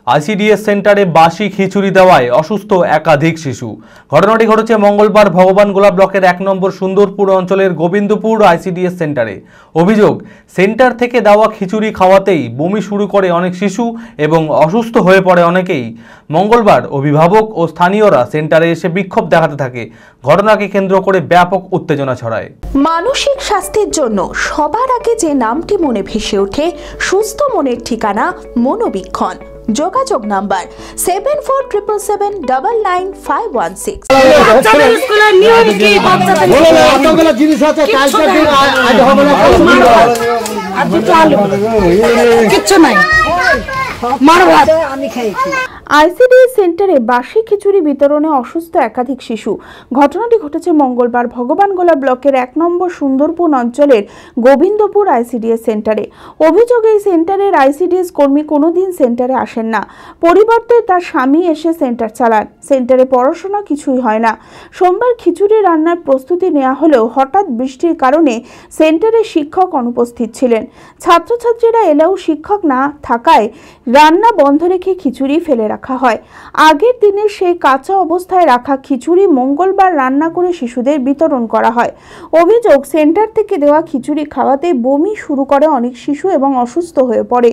ICDS সেন্টারে বাসি খিচুড়ি দেওয়ায় অসুস্থ একাধিক শিশু। ঘটনাটি ঘটেছে মঙ্গলবার ভগবানগোলা ব্লকের 1 নম্বর সুন্দরপুর অঞ্চলের গোবিন্দপুর আইসিডিএস সেন্টারে। অভিযোগ, সেন্টার থেকে দেওয়া খিচুড়ি খাওয়াতেই বমি শুরু করে অনেক শিশু এবং অসুস্থ হয়ে পড়ে অনেকেই। মঙ্গলবার অভিভাবক ও স্থানীয়রা সেন্টারে এসে বিক্ষোভ দেখাতে থাকে। ঘটনাকে কেন্দ্র করে ব্যাপক উত্তেজনা ছড়ায়। মানসিক স্বাস্থ্যের জন্য সবার আগে যে নামটি মনে ভেসে ওঠে, সুস্থ মনের ঠিকানা মনোবীক্ষণ। যোগাযোগ নাম্বার 7477799516। আইসিডিএস সেন্টারে বাসি খিচুড়ি বিতরণে অসুস্থ একাধিক শিশু। ঘটনাটি ঘটেছে মঙ্গলবার ভগবানগোলা ব্লকের 1 নম্বর সুন্দরপুর অঞ্চলের গোবিন্দপুর আইসিডিএস সেন্টারে। অভিযোগ, এই সেন্টারের আইসিডিএস কর্মী কোনোদিন সেন্টারে আসেন না, পরিবর্তে তার স্বামী এসে সেন্টার চালান। সেন্টারে পড়াশোনা কিছুই হয় না। সোমবার খিচুড়ি রান্নার প্রস্তুতি নেওয়া হলেও হঠাৎ বৃষ্টির কারণে সেন্টারে শিক্ষক অনুপস্থিত ছিলেন। ছাত্রছাত্রীরা এলেও শিক্ষক না থাকায় রান্না বন্ধ রেখে খিচুড়ি ফেলে রাখা হয়। আগের দিনের সেই কাঁচা অবস্থায় রাখা খিচুড়ি মঙ্গলবার রান্না করে শিশুদের বিতরণ করা হয়। অভিযোগ, সেন্টার থেকে দেওয়া খিচুড়ি খাওয়াতে বমি শুরু করে অনেক শিশু এবং অসুস্থ হয়ে পড়ে।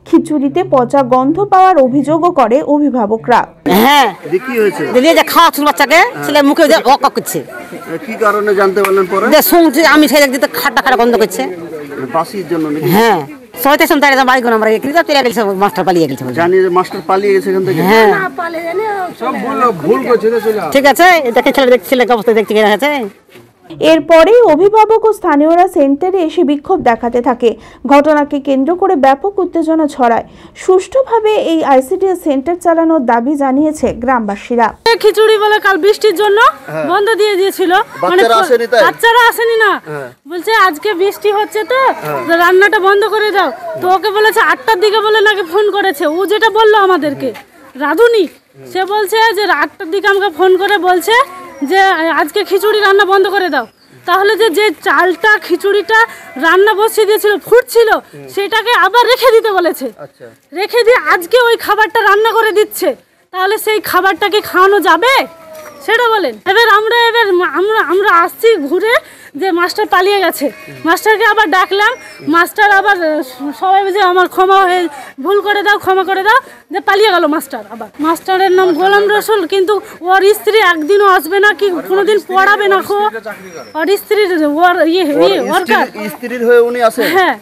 খিচুড়িতে পচা গন্ধ পাওয়ার অভিযোগও করে অভিভাবকরা। হ্যাঁ, কি হয়েছে? দিদি যে খাওয়াচ্ছ বাচ্চাকে, ছেলে মুখে অক করছে। কি কারণে জানতে পারলেন পরে? শুনছি আমি ছেলে দিতে খাটা খাটা গন্ধ করছে। বাসির জন্য নাকি? হ্যাঁ, সবাই শুনতে বাড়ি করে আমরা চলে গেছে, মাস্টার পালিয়ে গেছে। জানি যে মাস্টার পালিয়ে গেছে এখান থেকে। হ্যাঁ, সব ভুল করছে। ঠিক আছে, দেখে ছেলে দেখছি অবস্থা দেখতে গেছে। এরপরেই অভিভাবক ও স্থানীয়রা সেন্টারে এসে বিক্ষোভ দেখাতে থাকে। ঘটনাকে কেন্দ্র করে ব্যাপক উত্তেজনা ছড়ায়। সুষ্ঠুভাবে এই আইসিডিএস সেন্টার চালানোর দাবি জানিয়েছে গ্রামবাসীরা। খিচুড়ি বলে কাল বৃষ্টির জন্য বন্ধ দিয়ে দিয়েছিল, বাচ্চারা আসেনি না, বলছে আজকে বৃষ্টি হচ্ছে তো রান্নাটা বন্ধ করে দাও। তো ওকে বলেছে 8টার দিকে বলে নাকি ফোন করেছে। ও যেটা বললো আমাদেরকে, রাধুনি, সে বলছে যে 8টার দিকে আমাকে ফোন করে বলছে যে আজকে খিচুড়ি রান্না বন্ধ করে দাও। তাহলে যে চালটা খিচুড়িটা রান্না বসিয়ে দিয়েছিল, ফুটছিল, সেটাকে আবার রেখে দিতে বলেছে। রেখে দিয়ে আজকে ওই খাবারটা রান্না করে দিচ্ছে। তাহলে সেই খাবারটাকে খাওয়ানো যাবে সেটা বলেন। এবার আমরা আসছি ঘুরে যে মাস্টার পালিয়ে গেছে। মাস্টারকে আবার ডাকলাম, মাস্টার আবার সবাই বুঝে আমার ক্ষমা হয়ে ভুল করে দাও, ক্ষমা করে দাও, যে পালিয়ে গেল মাস্টার। আবার মাস্টারের নাম গোলাম রসুল, কিন্তু ওর স্ত্রী একদিনও আসবে না, কি কোনোদিন পড়াবে না। ওর স্ত্রীর স্ত্রীর হয়ে উনি আসে। হ্যাঁ,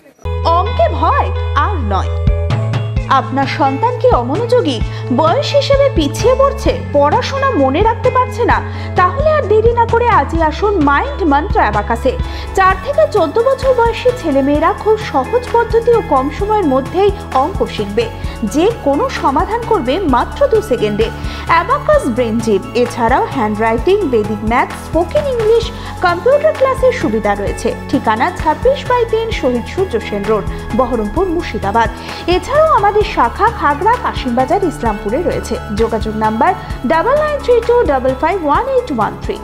অঙ্কে ভয় আর নয়। আপনার সন্তান কি অমনোযোগী, বয়স হিসেবে পিছিয়ে পড়ছে, পড়াশোনা মনে রাখতে পারছে না? তাহলে আর দেরি না করে আজই আসুন মাইন্ড মন্ত্র অ্যাবাকাসে। 4 থেকে 14 বছর বয়সী ছেলেমেয়েরা খুব সহজ পদ্ধতি ও কম সময়ের মধ্যেই অঙ্ক শিখবে, যে কোনো সমাধান করবে মাত্র 2 সেকেন্ডে। অ্যাবাকাস ব্রেন জিম, এছাড়াও handwriting, Vedic math, spoken English, computer ক্লাসের সুবিধা রয়েছে। ঠিকানা 26/3 শহীদ সূর্য সেন রোড, বহরমপুর, মুর্শিদাবাদ। এছাড়াও আমাদের শাখা খাগড়া, কাশিমবাজার, ইসলামপুরে রয়েছে। যোগাযোগ নাম্বার 9932551813।